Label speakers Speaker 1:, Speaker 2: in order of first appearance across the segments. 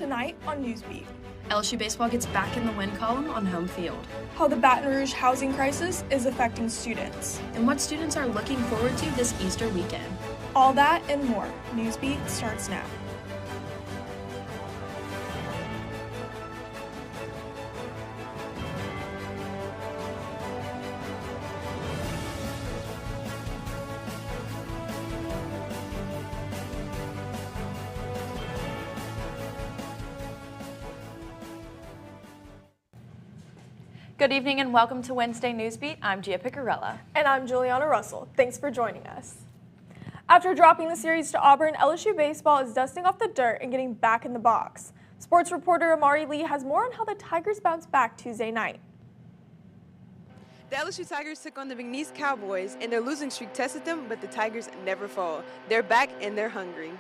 Speaker 1: tonight on Newsbeat.
Speaker 2: LSU Baseball gets back in the win column on home field.
Speaker 1: How the Baton Rouge housing crisis is affecting students.
Speaker 2: And what students are looking forward to this Easter weekend.
Speaker 1: All that and more. Newsbeat starts now.
Speaker 3: Good evening and welcome to Wednesday Newsbeat. I'm Picarella.
Speaker 1: And I'm Julianna Russell. Thanks for joining us. After dropping the series to Auburn, LSU Baseball is dusting off the dirt and getting back in the box. Sports reporter Amari Lee has more on how the Tigers bounced back Tuesday night.
Speaker 4: The LSU Tigers took on the McNeese Cowboys, and their losing streak tested them, but the Tigers never fall. They're back and they're hungry.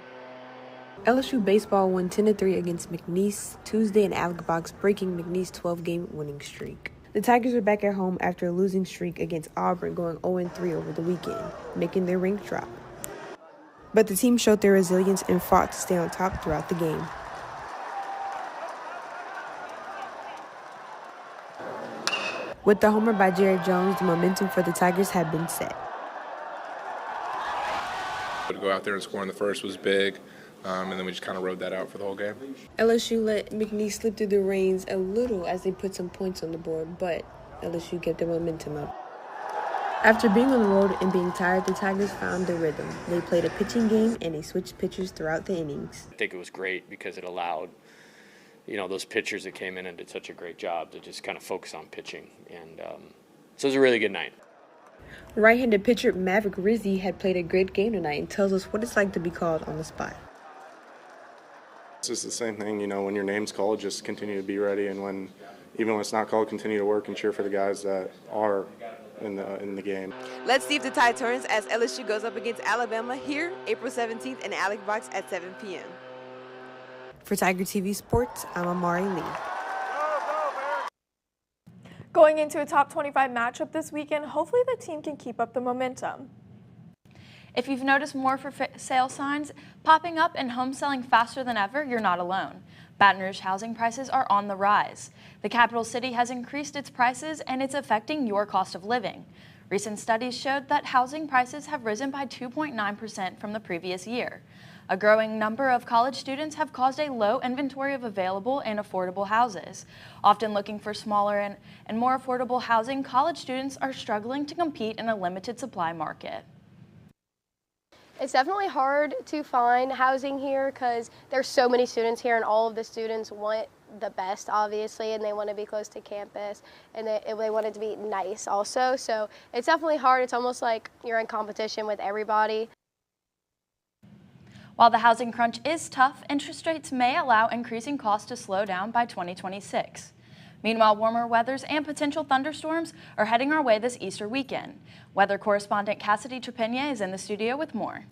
Speaker 5: LSU Baseball won 10-3 against McNeese Tuesday in Alec Box, breaking McNeese's 12-game winning streak. The Tigers are back at home after a losing streak against Auburn, going 0-3 over the weekend, making their rank drop. But the team showed their resilience and fought to stay on top throughout the game. With the homer by Jared Jones, the momentum for the Tigers had been set.
Speaker 6: To go out there and score in the first was big. And then we just kind of rode that out for the whole game.
Speaker 5: LSU let McNeese slip through the reins a little as they put some points on the board, but LSU kept their momentum up. After being on the road and being tired, the Tigers found their rhythm. They played a pitching game and they switched pitchers throughout the innings.
Speaker 7: I think it was great because it allowed, those pitchers that came in and did such a great job to just kind of focus on pitching. And so it was a really good night.
Speaker 5: Right-handed pitcher Maverick Rizzi had played a great game tonight and tells us what it's like to be called on the spot.
Speaker 8: It's just the same thing, when your name's called, just continue to be ready, and even when it's not called, continue to work and cheer for the guys that are in the game.
Speaker 4: Let's see if the tide turns as LSU goes up against Alabama here April 17th in Alec Box at 7 p.m.
Speaker 5: For Tiger TV Sports, I'm Amari Lee.
Speaker 1: Going into a top 25 matchup this weekend, hopefully the team can keep up the momentum.
Speaker 3: If you've noticed more for sale signs popping up and home selling faster than ever, you're not alone. Baton Rouge housing prices are on the rise. The capital city has increased its prices and it's affecting your cost of living. Recent studies showed that housing prices have risen by 2.9% from the previous year. A growing number of college students have caused a low inventory of available and affordable houses. Often looking for smaller and more affordable housing, college students are struggling to compete in a limited supply market.
Speaker 9: It's definitely hard to find housing here because there's so many students here and all of the students want the best, obviously, and they want to be close to campus and they want it to be nice also. So it's definitely hard. It's almost like you're in competition with everybody.
Speaker 3: While the housing crunch is tough, interest rates may allow increasing costs to slow down by 2026. Meanwhile, warmer weathers and potential thunderstorms are heading our way this Easter weekend. Weather correspondent Cassidy Trepigna is in the studio with more.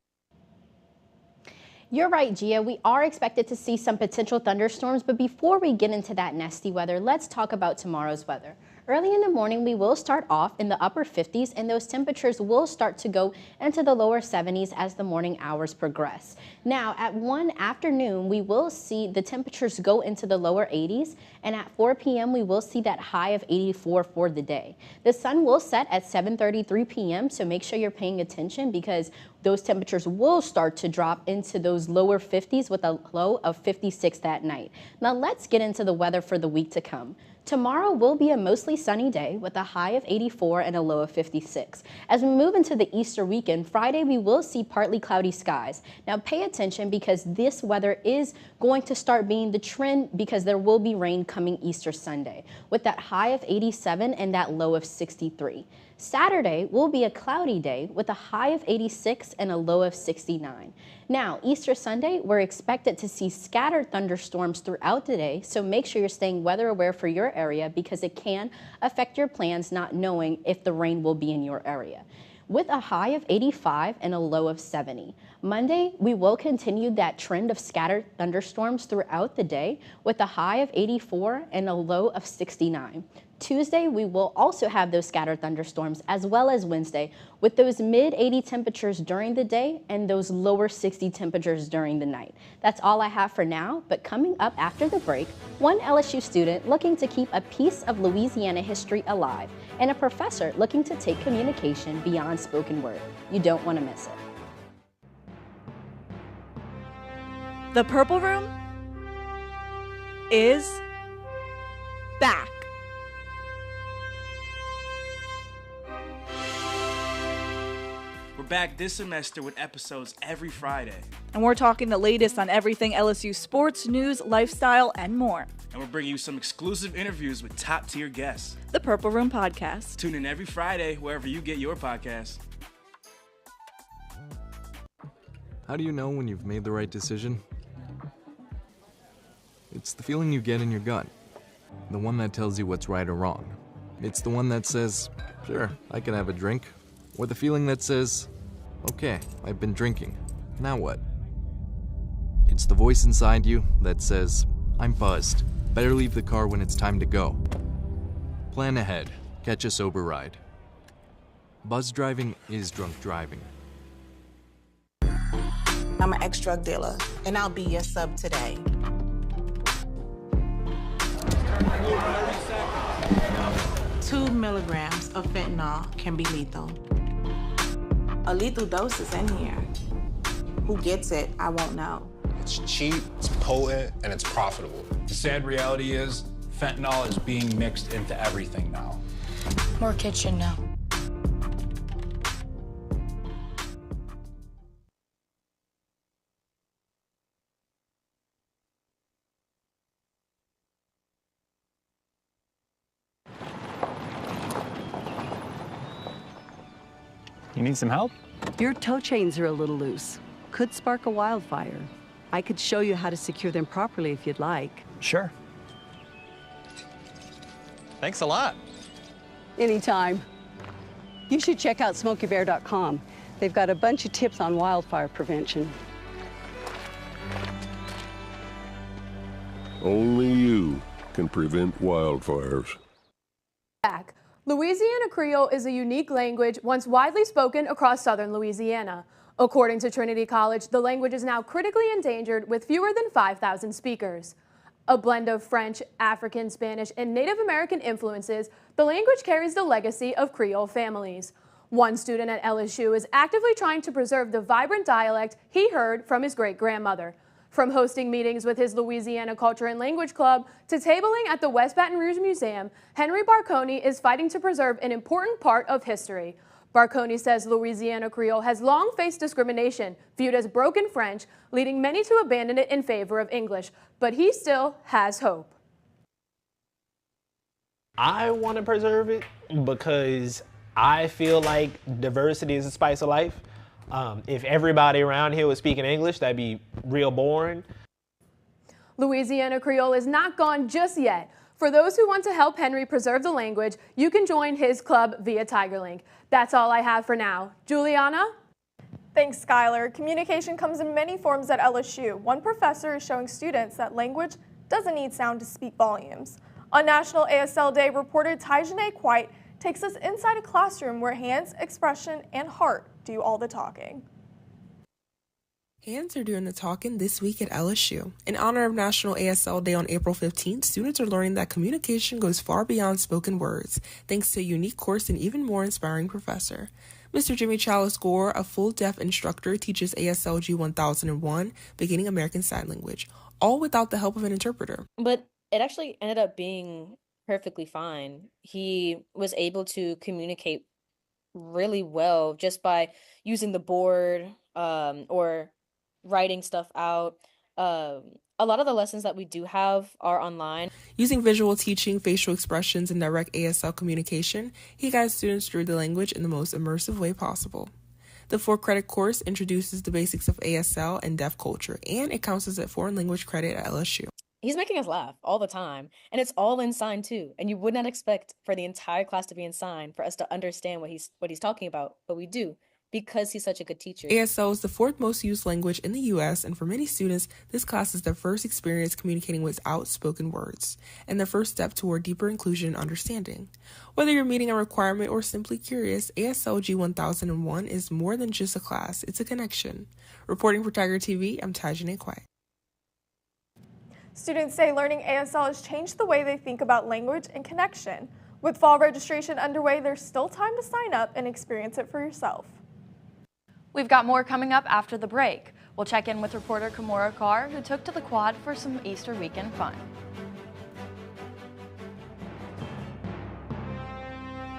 Speaker 10: You're right, Gia. We are expected to see some potential thunderstorms, but before we get into that nasty weather, let's talk about tomorrow's weather. Early in the morning, we will start off in the upper 50s, and those temperatures will start to go into the lower 70s as the morning hours progress. Now, at 1 afternoon, we will see the temperatures go into the lower 80s, and at 4 p.m., we will see that high of 84 for the day. The sun will set at 7:33 p.m., so make sure you're paying attention because those temperatures will start to drop into those lower 50s with a low of 56 that night. Now, let's get into the weather for the week to come. Tomorrow will be a mostly sunny day with a high of 84 and a low of 56. As we move into the Easter weekend, Friday we will see partly cloudy skies. Now pay attention because this weather is going to start being the trend because there will be rain coming Easter Sunday with that high of 87 and that low of 63. Saturday will be a cloudy day with a high of 86 and a low of 69. Now, Easter Sunday, we're expected to see scattered thunderstorms throughout the day, so make sure you're staying weather aware for your area because it can affect your plans not knowing if the rain will be in your area. With a high of 85 and a low of 70. Monday, we will continue that trend of scattered thunderstorms throughout the day with a high of 84 and a low of 69. Tuesday, we will also have those scattered thunderstorms, as well as Wednesday, with those mid-80 temperatures during the day and those lower 60 temperatures during the night. That's all I have for now, but coming up after the break, one LSU student looking to keep a piece of Louisiana history alive, and a professor looking to take communication beyond spoken word. You don't want to miss it.
Speaker 11: The Purple Room is back.
Speaker 12: We're back this semester with episodes every Friday.
Speaker 11: And we're talking the latest on everything LSU sports, news, lifestyle, and more.
Speaker 12: And we're bringing you some exclusive interviews with top-tier guests.
Speaker 11: The Purple Room Podcast.
Speaker 12: Tune in every Friday wherever you get your podcasts.
Speaker 13: How do you know when you've made the right decision? It's the feeling you get in your gut. The one that tells you what's right or wrong. It's the one that says, sure, I can have a drink. Or the feeling that says, okay, I've been drinking. Now what? It's the voice inside you that says, I'm buzzed. Better leave the car when it's time to go. Plan ahead. Catch a sober ride. Buzz driving is drunk driving.
Speaker 14: I'm an ex-drug dealer, and I'll be your sub today. Two milligrams of fentanyl can be lethal. A lethal dose is in here. Who gets it, I won't know.
Speaker 15: It's cheap, it's potent, and it's profitable.
Speaker 16: The sad reality is fentanyl is being mixed into everything now.
Speaker 17: More kitchen now.
Speaker 18: You need some help?
Speaker 19: Your tow chains are a little loose. Could spark a wildfire. I could show you how to secure them properly if you'd like.
Speaker 18: Sure. Thanks a lot.
Speaker 19: Anytime. You should check out SmokeyBear.com. They've got a bunch of tips on wildfire prevention.
Speaker 20: Only you can prevent wildfires.
Speaker 1: Back. Louisiana Creole is a unique language once widely spoken across southern Louisiana. According to Trinity College, the language is now critically endangered with fewer than 5,000 speakers. A blend of French, African, Spanish, and Native American influences, the language carries the legacy of Creole families. One student at LSU is actively trying to preserve the vibrant dialect he heard from his great-grandmother. From hosting meetings with his Louisiana Culture and Language Club to tabling at the West Baton Rouge Museum, Henry Barconi is fighting to preserve an important part of history. Barconi says Louisiana Creole has long faced discrimination, viewed as broken French, leading many to abandon it in favor of English, but he still has hope.
Speaker 21: I want to preserve it because I feel like diversity is the spice of life. If everybody around here was speaking English, that'd be real boring.
Speaker 1: Louisiana Creole is not gone just yet. For those who want to help Henry preserve the language, you can join his club via TigerLink. That's all I have for now. Julianna?
Speaker 22: Thanks, Skylar. Communication comes in many forms at LSU. One professor is showing students that language doesn't need sound to speak volumes. On National ASL Day, reporter Tajane Quite takes us inside a classroom where hands, expression, and heart do all the talking.
Speaker 23: Hands are doing the talking this week at LSU. In honor of National ASL Day on April 15th, students are learning that communication goes far beyond spoken words, thanks to a unique course and even more inspiring professor. Mr. Jimmy Chalice Gore, a full-deaf instructor, teaches ASLG 1001, beginning American Sign Language, all without the help of an interpreter.
Speaker 24: But it actually ended up being perfectly fine. He was able to communicate really well just by using the board or writing stuff out. A lot of the lessons that we do have are online.
Speaker 23: Using visual teaching, facial expressions, and direct ASL communication, he guides students through the language in the most immersive way possible. The 4-credit course introduces the basics of ASL and deaf culture, and it counts as a foreign language credit at LSU.
Speaker 24: He's making us laugh all the time, and it's all in sign too. And you would not expect for the entire class to be in sign for us to understand what he's talking about, but we do. because he's such a good teacher.
Speaker 23: ASL is the fourth most used language in the U.S., and for many students, this class is their first experience communicating without spoken words, and their first step toward deeper inclusion and understanding. Whether you're meeting a requirement or simply curious, ASL G1001 is more than just a class, it's a connection. Reporting for Tiger TV, I'm Tajane Kwai.
Speaker 1: Students say learning ASL has changed the way they think about language and connection. With fall registration underway, there's still time to sign up and experience it for yourself.
Speaker 3: We've got more coming up after the break. We'll check in with reporter Kimora Carr, who took to the quad for some Easter weekend fun.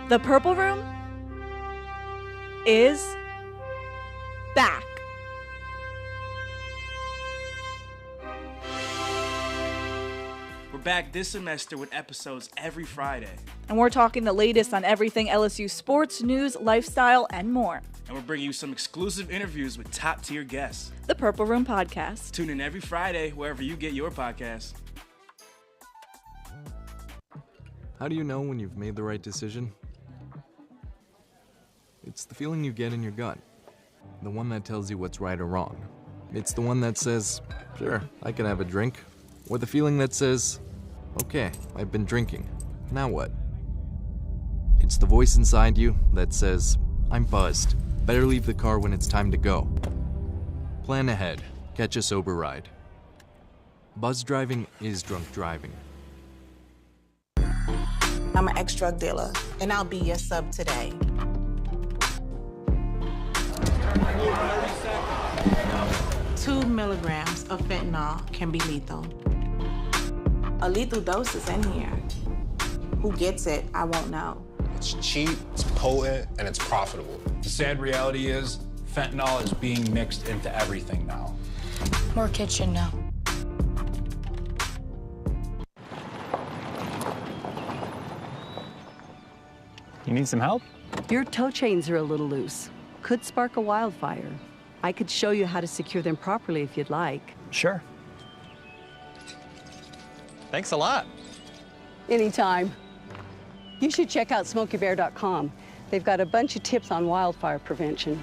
Speaker 11: The Purple Room is back.
Speaker 12: We're back this semester with episodes every Friday.
Speaker 11: And we're talking the latest on everything LSU sports, news, lifestyle, and more.
Speaker 12: And we're bringing you some exclusive interviews with top-tier guests.
Speaker 11: The Purple Room Podcast.
Speaker 12: Tune in every Friday wherever you get your podcasts.
Speaker 13: How do you know when you've made the right decision? It's the feeling you get in your gut. The one that tells you what's right or wrong. It's the one that says, sure, I can have a drink. Or the feeling that says, okay, I've been drinking. Now what? It's the voice inside you that says, I'm buzzed. Better leave the car when it's time to go. Plan ahead. Catch a sober ride. Buzz driving is drunk driving.
Speaker 14: I'm an ex-drug dealer, and I'll be your sub today. Two milligrams of fentanyl can be lethal. A lethal dose is in here. Who gets it, I won't know.
Speaker 15: It's cheap, it's potent, and it's profitable.
Speaker 16: The sad reality is fentanyl is being mixed into everything now.
Speaker 17: More kids should know.
Speaker 18: You need some help?
Speaker 19: Your toe chains are a little loose. Could spark a wildfire. I could show you how to secure them properly if you'd like.
Speaker 18: Sure. Thanks a lot.
Speaker 19: Anytime. You should check out SmokeyBear.com. They've got a bunch of tips on wildfire prevention.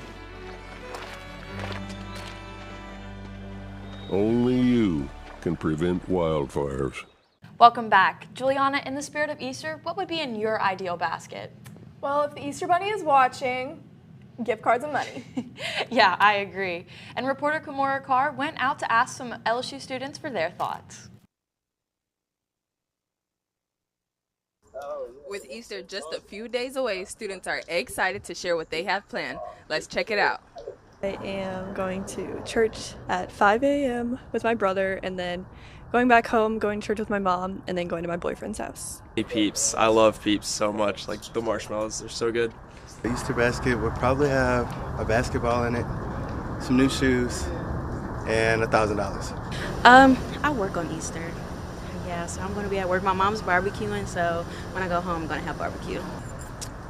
Speaker 20: Only you can prevent wildfires.
Speaker 3: Welcome back. Julianna, in the spirit of Easter, what would be in your ideal basket?
Speaker 1: Well, if the Easter Bunny is watching, gift cards and money.
Speaker 3: Yeah, I agree. And reporter Kimora Carr went out to ask some LSU students for their thoughts.
Speaker 2: With Easter just a few days away, students are excited to share what they have planned. Let's check it out.
Speaker 6: I am going to church at 5 a.m. with my brother, and then going back home, going to church with my mom, and then going to my boyfriend's house.
Speaker 7: Hey, Peeps. I love Peeps so much. Like, the marshmallows, they're so good.
Speaker 8: The Easter basket would probably have a basketball in it, some new shoes, and $1,000.
Speaker 25: I work on Easter. Yeah, so I'm going to be at work. My mom's barbecuing, so when I go home, I'm going to have barbecue.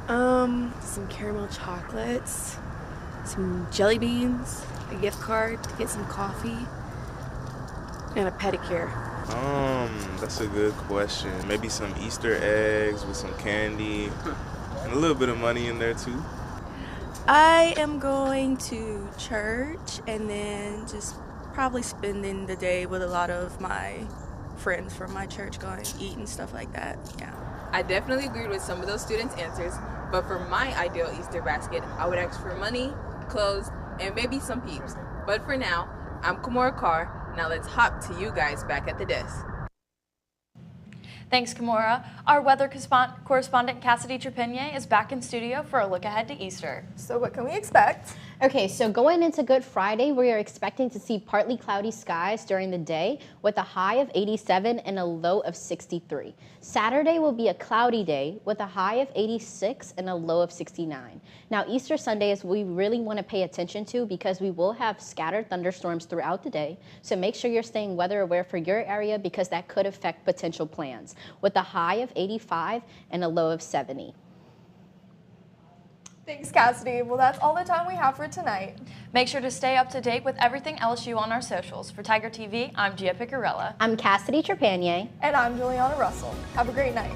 Speaker 26: Some caramel chocolates, some jelly beans, a gift card to get some coffee, and a pedicure.
Speaker 27: That's a good question. Maybe some Easter eggs with some candy and a little bit of money in there too.
Speaker 26: I am going to church and then just probably spending the day with a lot of my friends from my church, going to eat and stuff like that. Yeah.
Speaker 2: I definitely agreed with some of those students' answers, but for my ideal Easter basket, I would ask for money, clothes, and maybe some Peeps. But for now, I'm Kimora Carr. Now let's hop to you guys back at the desk.
Speaker 3: Thanks, Kimora. Our weather correspondent Cassidy Trepigny is back in studio for a look ahead to Easter.
Speaker 1: So what can we expect?
Speaker 10: Okay, so going into Good Friday, we are expecting to see partly cloudy skies during the day with a high of 87 and a low of 63. Saturday will be a cloudy day with a high of 86 and a low of 69. Now, Easter Sunday is we really want to pay attention to because we will have scattered thunderstorms throughout the day. So make sure you're staying weather aware for your area because that could affect potential plans with a high of 85 and a low of 70.
Speaker 1: Thanks, Cassidy. Well, that's all the time we have for tonight.
Speaker 3: Make sure to stay up to date with everything LSU on our socials. For Tiger TV, I'm Gia Picarella.
Speaker 10: I'm Cassidy Trepigny.
Speaker 1: And I'm Julianna Russel. Have a great night.